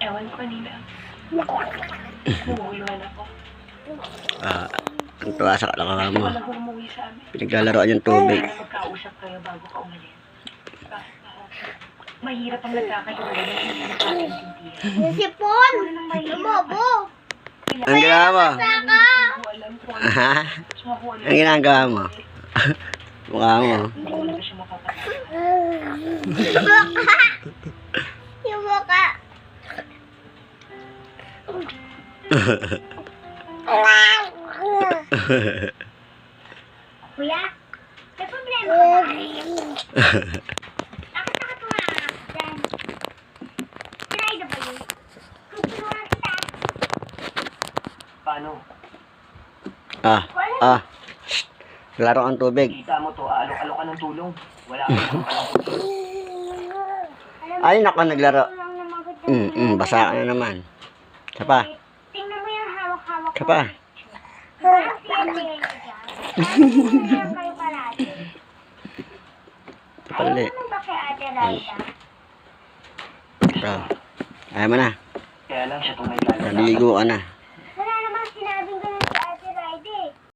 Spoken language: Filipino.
Ewan ko kanina. Bumuluhan ako. Ang tuwa sa kalakaka mo. Walang umuwi sa amin. Pinaglalaroan yung tubig. Magkausap kayo bago ka umalis. Mahirap ang nagkakahiwalay ng hindi nagkakaintindihan. Sipon! Lumobo! Ang ginagawa mo? Saka! Ha? Ang ginagawa mo? Mukha mo. Yung mukha! Kuya, may problema ka ba? Bakit nakatuwa ka dyan? Try na ba yun? Kukuha kita. Paano? Shh. Laro ang tubig. Kita mo to, aalok-alok ka ng tulong. Wala ka ng Ay, naku, naglaro. Lang naman kita. Basa ka na naman. Isa pa. Tingnan mo yung hawak-hawak Isa pa. Bakit yan eh? Tingnan kayo palagi. Pali. Ayaw mo ba kay Ate Raisa? Ayaw mo na. Kaya lang siya itong may lalaki. Naligo ka na.